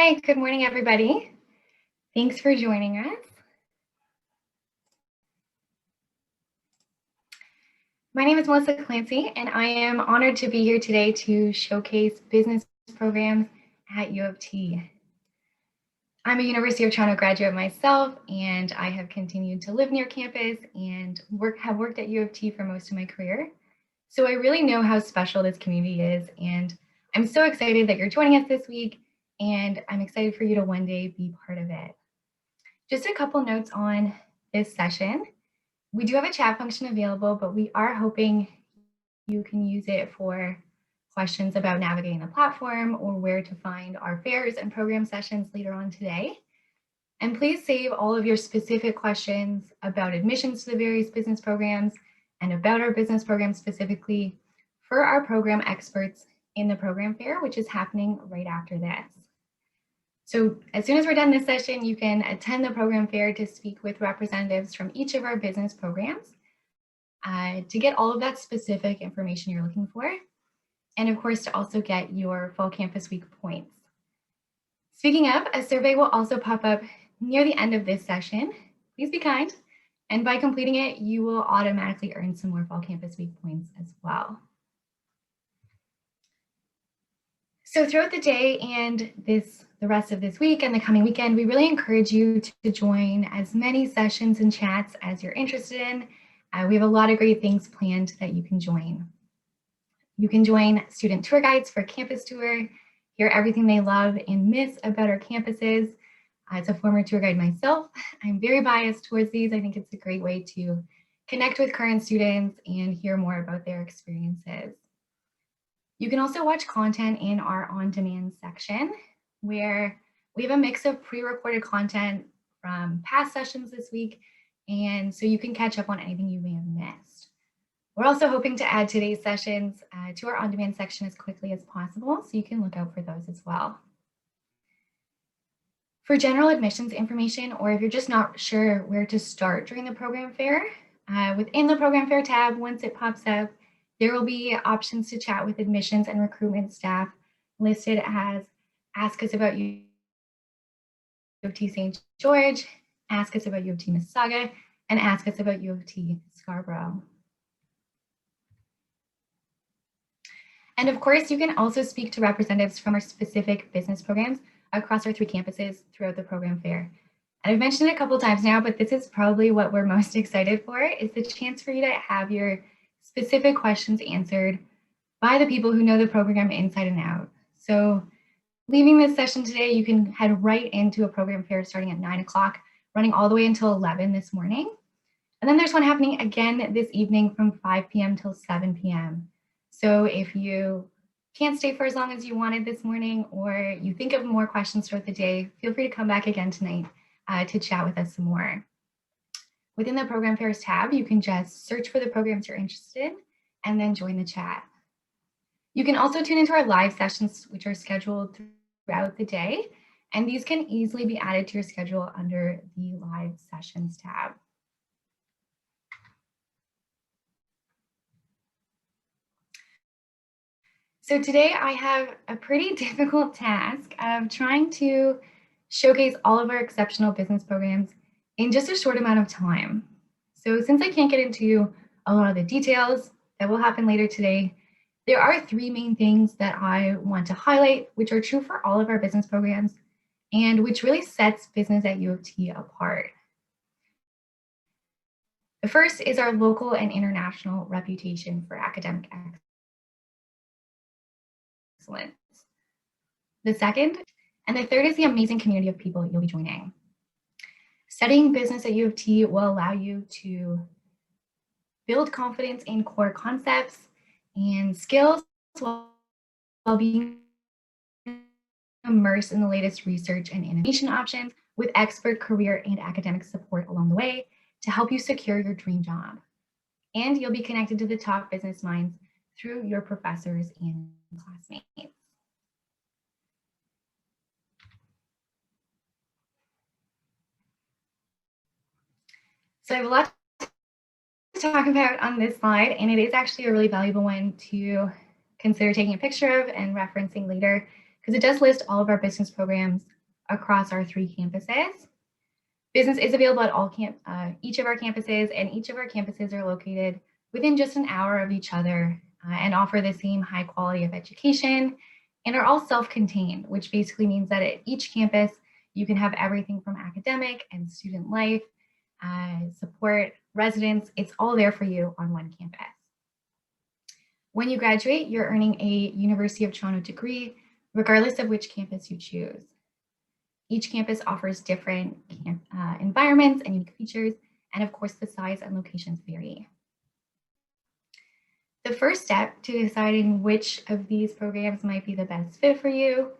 Hi, good morning, everybody. Thanks for joining us. My name is Melissa Clancy, and I am honored to be here today to showcase business programs at U of T. I'm a University of Toronto graduate myself, and I have continued to live near campus and have worked at U of T for most of my career. So I really know how special this community is, and I'm so excited that you're joining us this week, and I'm excited for you to one day be part of it. Just a couple notes on this session. We do have a chat function available, but we are hoping you can use it for questions about navigating the platform or where to find our fairs and program sessions later on today. And please save all of your specific questions about admissions to the various business programs and about our business program specifically for our program experts in the program fair, which is happening right after this. So as soon as we're done this session, you can attend the program fair to speak with representatives from each of our business programs to get all of that specific information you're looking for. And of course, to also get your Fall Campus Week points. Speaking of, a survey will also pop up near the end of this session. Please be kind. And by completing it, you will automatically earn some more Fall Campus Week points as well. So throughout the day and the rest of this week and the coming weekend, we really encourage you to join as many sessions and chats as you're interested in. We have a lot of great things planned that you can join. You can join student tour guides for campus tour, hear everything they love and miss about our campuses. As a former tour guide myself, I'm very biased towards these. I think it's a great way to connect with current students and hear more about their experiences. You can also watch content in our on-demand section where we have a mix of pre-recorded content from past sessions this week, and so you can catch up on anything you may have missed. We're also hoping to add today's sessions to our on-demand section as quickly as possible, so you can look out for those as well. For general admissions information, or if you're just not sure where to start during the program fair, within the program fair tab, once it pops up, there will be options to chat with admissions and recruitment staff listed as Ask Us About U of T St. George, Ask Us About U of T Mississauga, and Ask Us About U of T Scarborough. And of course, you can also speak to representatives from our specific business programs across our 3 campuses throughout the program fair. And I've mentioned it a couple of times now, but this is probably what we're most excited for, is the chance for you to have your specific questions answered by the people who know the program inside and out. So leaving this session today, you can head right into a program fair starting at 9 o'clock, running all the way until 11 this morning. And then there's one happening again this evening from 5 p.m. till 7 p.m. So if you can't stay for as long as you wanted this morning, or you think of more questions throughout the day, feel free to come back again tonight to chat with us some more. Within the Program Fairs tab, you can just search for the programs you're interested in and then join the chat. You can also tune into our live sessions, which are scheduled throughout the day, and these can easily be added to your schedule under the Live Sessions tab. So today I have a pretty difficult task of trying to showcase all of our exceptional business programs in just a short amount of time. So since I can't get into a lot of the details that will happen later today, there are 3 main things that I want to highlight, which are true for all of our business programs and which really sets business at U of T apart. The first is our local and international reputation for academic excellence. The second and the third is the amazing community of people you'll be joining. Studying business at U of T will allow you to build confidence in core concepts and skills while being immersed in the latest research and innovation options with expert career and academic support along the way to help you secure your dream job. And you'll be connected to the top business minds through your professors and classmates. So I have a lot to talk about on this slide, and it is actually a really valuable one to consider taking a picture of and referencing later because it does list all of our business programs across our 3 campuses. Business is available at each of our campuses, and each of our campuses are located within just an hour of each other and offer the same high quality of education and are all self-contained, which basically means that at each campus, you can have everything from academic and student life, support, residence, it's all there for you on one campus. When you graduate, you're earning a University of Toronto degree, regardless of which campus you choose. Each campus offers different environments and unique features, and of course, the size and locations vary. The first step to deciding which of these programs might be the best fit for you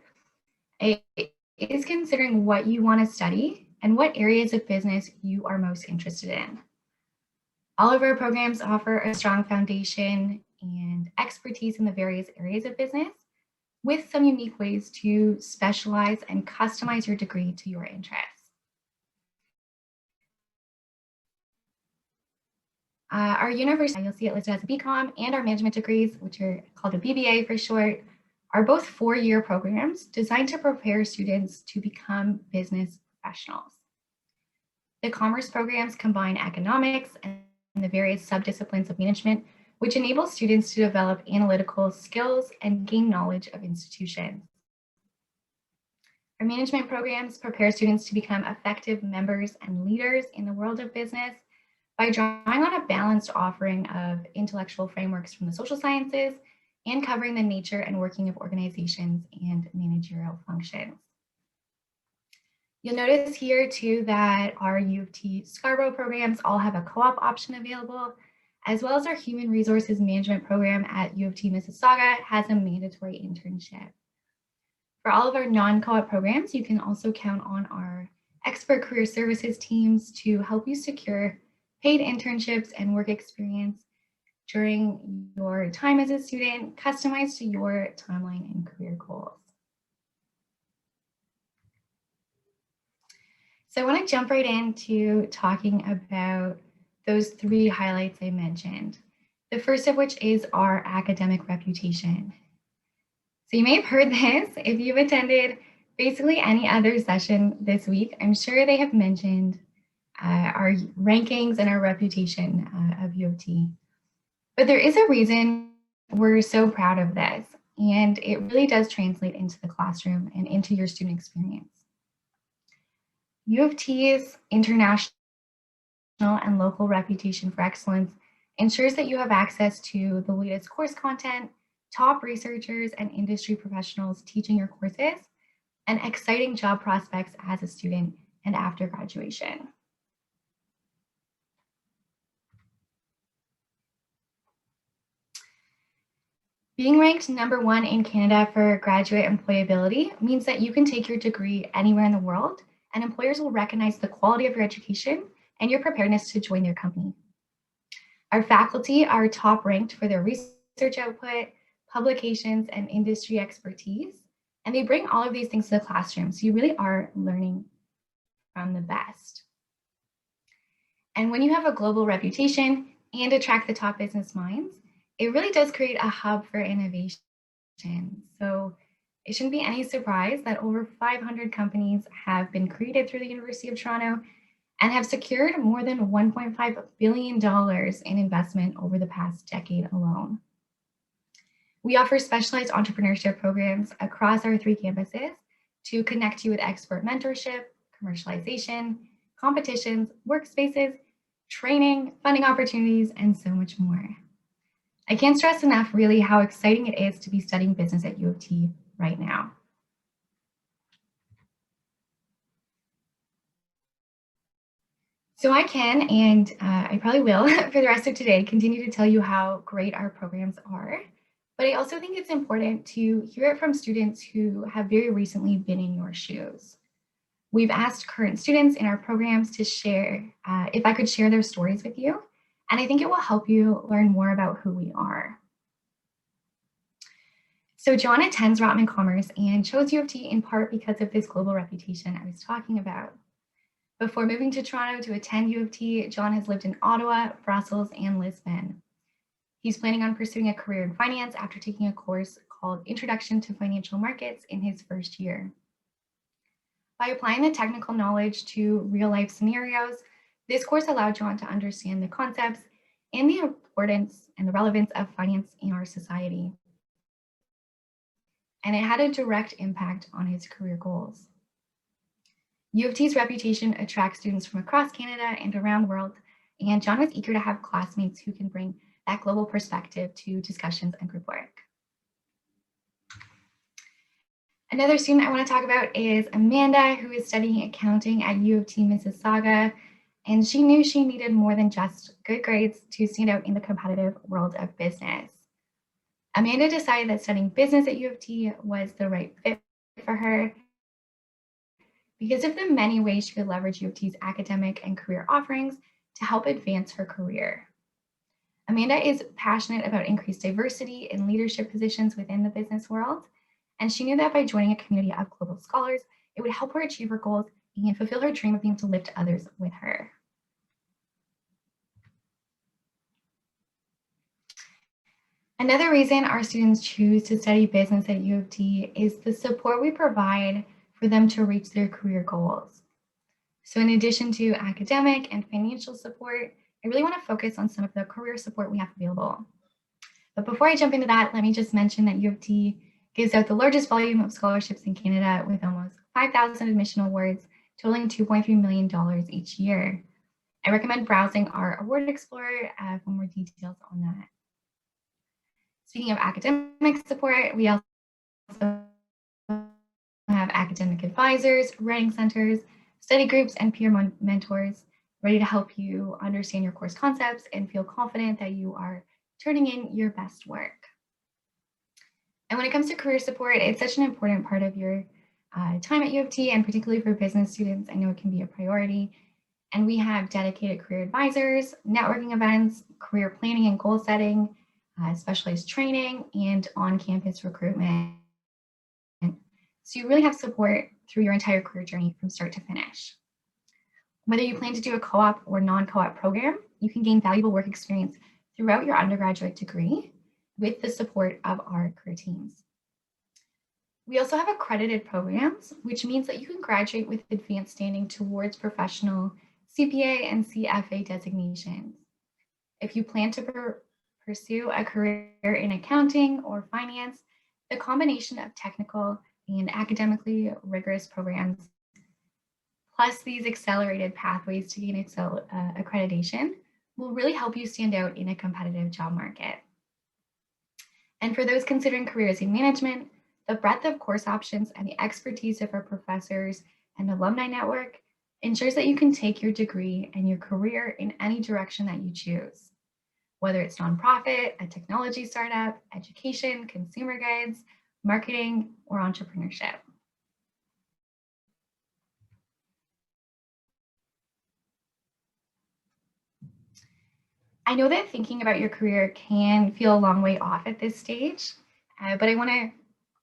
is considering what you want to study and what areas of business you are most interested in. All of our programs offer a strong foundation and expertise in the various areas of business, with some unique ways to specialize and customize your degree to your interests. Our university, you'll see it listed as a BCom, and our management degrees, which are called a BBA for short, are both 4-year programs designed to prepare students to become business professionals. The commerce programs combine economics and the various subdisciplines of management, which enables students to develop analytical skills and gain knowledge of institutions. Our management programs prepare students to become effective members and leaders in the world of business by drawing on a balanced offering of intellectual frameworks from the social sciences and covering the nature and working of organizations and managerial functions. You'll notice here too that our U of T Scarborough programs all have a co-op option available, as well as our Human Resources Management program at U of T Mississauga has a mandatory internship. For all of our non-co-op programs, you can also count on our expert career services teams to help you secure paid internships and work experience during your time as a student, customized to your timeline and career goals. So I want to jump right into talking about those 3 highlights I mentioned. The first of which is our academic reputation. So you may have heard this if you've attended basically any other session this week. I'm sure they have mentioned our rankings and our reputation of U of T. But there is a reason we're so proud of this, and it really does translate into the classroom and into your student experience. U of T's international and local reputation for excellence ensures that you have access to the latest course content, top researchers and industry professionals teaching your courses, and exciting job prospects as a student and after graduation. Being ranked #1 in Canada for graduate employability means that you can take your degree anywhere in the world, and employers will recognize the quality of your education and your preparedness to join their company. Our faculty are top ranked for their research output, publications, and industry expertise, and they bring all of these things to the classroom, so you really are learning from the best. And when you have a global reputation and attract the top business minds, it really does create a hub for innovation. So it shouldn't be any surprise that over 500 companies have been created through the University of Toronto and have secured more than $1.5 billion in investment over the past decade alone. We offer specialized entrepreneurship programs across our 3 campuses to connect you with expert mentorship, commercialization, competitions, workspaces, training, funding opportunities, and so much more. I can't stress enough really how exciting it is to be studying business at U of T right now. So I can, and I probably will for the rest of today, continue to tell you how great our programs are. But I also think it's important to hear it from students who have very recently been in your shoes. We've asked current students in our programs to share, if I could share their stories with you, and I think it will help you learn more about who we are. So John attends Rotman Commerce and chose U of T in part because of this global reputation I was talking about. Before moving to Toronto to attend U of T, John has lived in Ottawa, Brussels, and Lisbon. He's planning on pursuing a career in finance after taking a course called Introduction to Financial Markets in his first year. By applying the technical knowledge to real-life scenarios, this course allowed John to understand the concepts and the importance and the relevance of finance in our society. And it had a direct impact on his career goals. U of T's reputation attracts students from across Canada and around the world, and John was eager to have classmates who can bring that global perspective to discussions and group work. Another student I want to talk about is Amanda, who is studying accounting at U of T Mississauga, and she knew she needed more than just good grades to stand out in the competitive world of business. Amanda decided that studying business at U of T was the right fit for her because of the many ways she could leverage U of T's academic and career offerings to help advance her career. Amanda is passionate about increased diversity in leadership positions within the business world, and she knew that by joining a community of global scholars, it would help her achieve her goals and fulfill her dream of being able to lift others with her. Another reason our students choose to study business at U of T is the support we provide for them to reach their career goals. So in addition to academic and financial support, I really want to focus on some of the career support we have available. But before I jump into that, let me just mention that U of T gives out the largest volume of scholarships in Canada with almost 5,000 admission awards, totaling $2.3 million each year. I recommend browsing our Award Explorer for more details on that. Speaking of academic support, we also have academic advisors, writing centers, study groups, and peer mentors ready to help you understand your course concepts and feel confident that you are turning in your best work. And when it comes to career support, it's such an important part of your time at U of T, and particularly for business students, I know it can be a priority. And we have dedicated career advisors, networking events, career planning and goal setting, specialized training, and on-campus recruitment. So you really have support through your entire career journey from start to finish. Whether you plan to do a co-op or non-co-op program, you can gain valuable work experience throughout your undergraduate degree with the support of our career teams. We also have accredited programs, which means that you can graduate with advanced standing towards professional CPA and CFA designations. If you plan to pursue a career in accounting or finance, the combination of technical and academically rigorous programs, plus these accelerated pathways to gain accreditation, will really help you stand out in a competitive job market. And for those considering careers in management, the breadth of course options and the expertise of our professors and alumni network ensures that you can take your degree and your career in any direction that you choose. Whether it's nonprofit, a technology startup, education, consumer goods, marketing, or entrepreneurship. I know that thinking about your career can feel a long way off at this stage, but I want to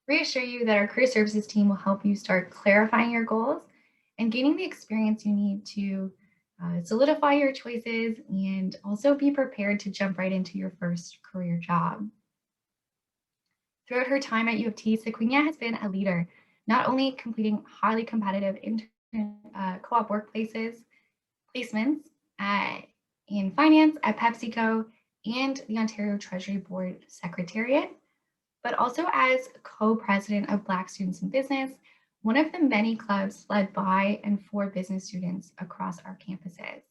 reassure you that our career services team will help you start clarifying your goals and gaining the experience you need to solidify your choices and also be prepared to jump right into your first career job. Throughout her time at U of T, Sequinha has been a leader, not only completing highly competitive co-op workplaces, placements in finance at PepsiCo and the Ontario Treasury Board Secretariat, but also as co-president of Black Students in Business, one of the many clubs led by and for business students across our campuses.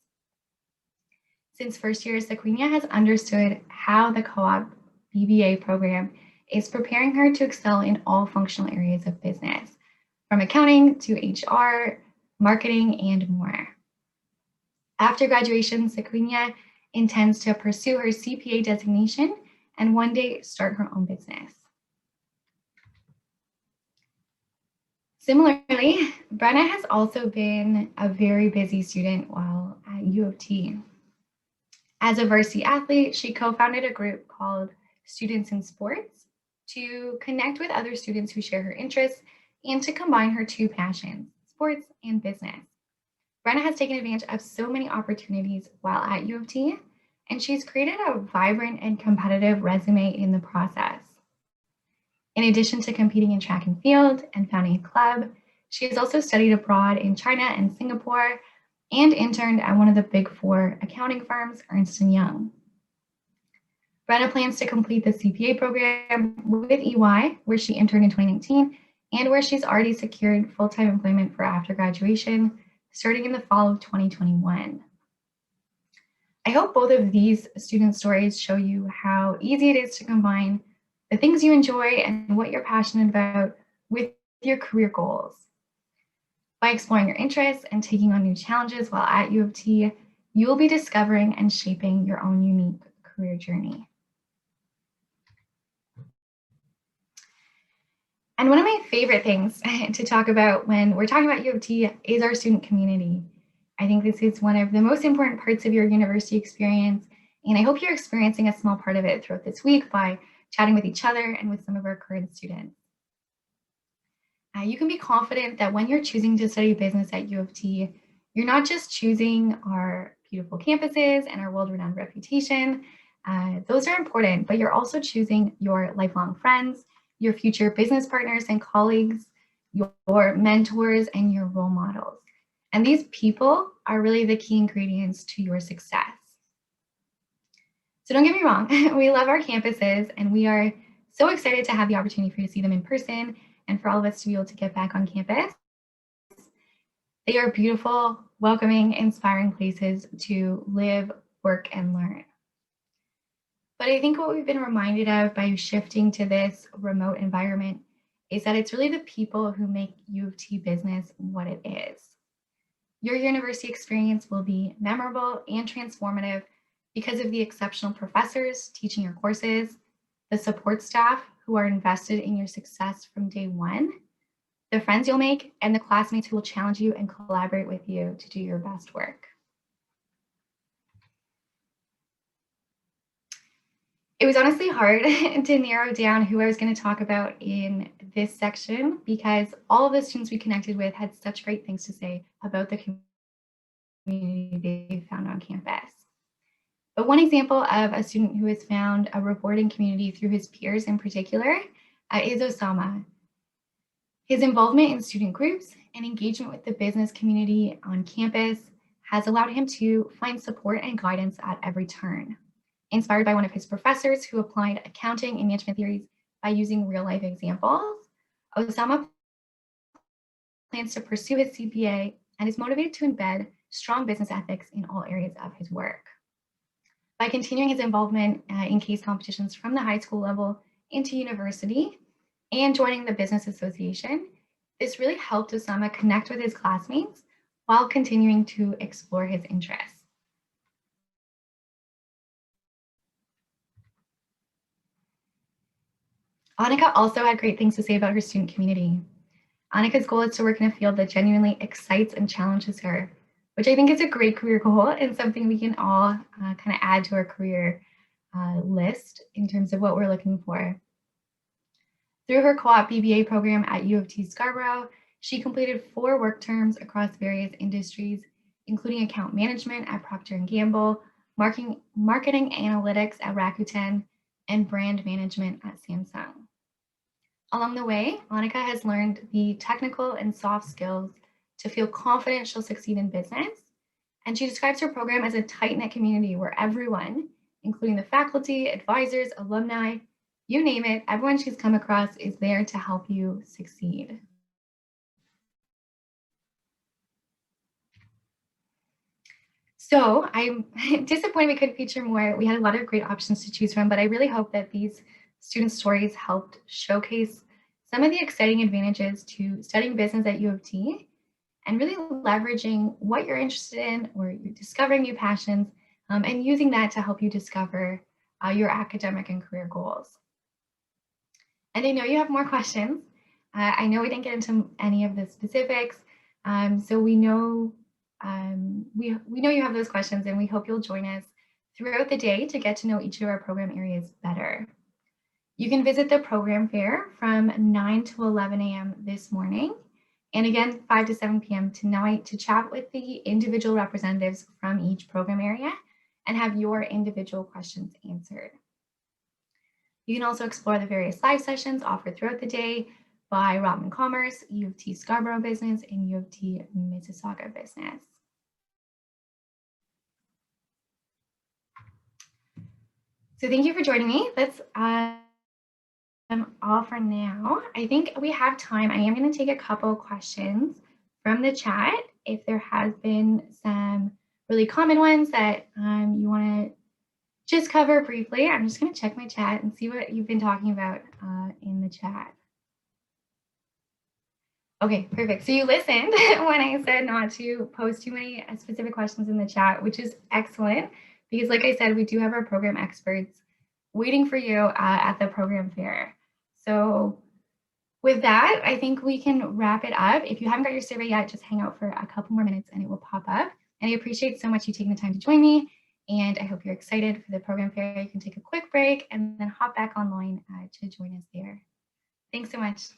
Since first year, Sequinha has understood how the co-op BBA program is preparing her to excel in all functional areas of business, from accounting to HR, marketing, and more. After graduation, Sequinha intends to pursue her CPA designation and one day start her own business. Similarly, Brenna has also been a very busy student while at U of T. As a varsity athlete, she co-founded a group called Students in Sports to connect with other students who share her interests and to combine her two passions, sports and business. Brenna has taken advantage of so many opportunities while at U of T, and she's created a vibrant and competitive resume in the process. In addition to competing in track and field and founding a club, she has also studied abroad in China and Singapore and interned at one of the Big Four accounting firms, Ernst & Young. Brenna plans to complete the CPA program with EY, where she interned in 2019, and where she's already secured full-time employment for after graduation, starting in the fall of 2021. I hope both of these student stories show you how easy it is to combine the things you enjoy and what you're passionate about with your career goals. By exploring your interests and taking on new challenges while at U of T, you will be discovering and shaping your own unique career journey. And one of my favorite things to talk about when we're talking about U of T is our student community. I think this is one of the most important parts of your university experience, and I hope you're experiencing a small part of it throughout this week by chatting with each other and with some of our current students. You can be confident that when you're choosing to study business at U of T, you're not just choosing our beautiful campuses and our world-renowned reputation. Those are important, but you're also choosing your lifelong friends, your future business partners and colleagues, your mentors, and your role models. And these people are really the key ingredients to your success. So don't get me wrong, we love our campuses and we are so excited to have the opportunity for you to see them in person and for all of us to be able to get back on campus. They are beautiful, welcoming, inspiring places to live, work, and learn. But I think what we've been reminded of by shifting to this remote environment is that it's really the people who make U of T business what it is. Your university experience will be memorable and transformative because of the exceptional professors teaching your courses, the support staff who are invested in your success from day one, the friends you'll make, and the classmates who will challenge you and collaborate with you to do your best work. It was honestly hard to narrow down who I was going to talk about in this section because all of the students we connected with had such great things to say about the community they found on campus. But one example of a student who has found a rewarding community through his peers in particular is Osama. His involvement in student groups and engagement with the business community on campus has allowed him to find support and guidance at every turn. Inspired by one of his professors who applied accounting and management theories by using real-life examples, Osama plans to pursue his CPA and is motivated to embed strong business ethics in all areas of his work. By continuing his involvement in case competitions from the high school level into university and joining the Business Association, this really helped Osama connect with his classmates while continuing to explore his interests. Annika also had great things to say about her student community. Annika's goal is to work in a field that genuinely excites and challenges her, which I think is a great career goal and something we can all kind of add to our career list in terms of what we're looking for. Through her co-op BBA program at U of T Scarborough, she completed 4 work terms across various industries, including account management at Procter & Gamble, marketing analytics at Rakuten, and brand management at Samsung. Along the way, Annika has learned the technical and soft skills to feel confident she'll succeed in business. And she describes her program as a tight-knit community where everyone, including the faculty, advisors, alumni, you name it, everyone she's come across is there to help you succeed. So I'm disappointed we couldn't feature more. We had a lot of great options to choose from, but I really hope that these student stories helped showcase some of the exciting advantages to studying business at U of T and really leveraging what you're interested in or you're discovering new passions and using that to help you discover your academic and career goals. And I know you have more questions. I know we didn't get into any of the specifics, so we know we know you have those questions, and we hope you'll join us throughout the day to get to know each of our program areas better. You can visit the program fair from 9 to 11 a.m. this morning, and again 5 to 7 p.m. tonight to chat with the individual representatives from each program area and have your individual questions answered. You can also explore the various live sessions offered throughout the day by Rotman Commerce, U of T Scarborough Business, and U of T Mississauga Business. So thank you for joining me. That's all for now. I think we have time. I am going to take a couple questions from the chat. If there has been some really common ones that you want to just cover briefly, I'm just going to check my chat and see what you've been talking about in the chat. Okay, perfect. So you listened when I said not to post too many specific questions in the chat, which is excellent because like I said, we do have our program experts waiting for you at the program fair. So with that, I think we can wrap it up. If you haven't got your survey yet, just hang out for a couple more minutes and it will pop up. And I appreciate so much you taking the time to join me. And I hope you're excited for the program fair. You can take a quick break and then hop back online to join us there. Thanks so much.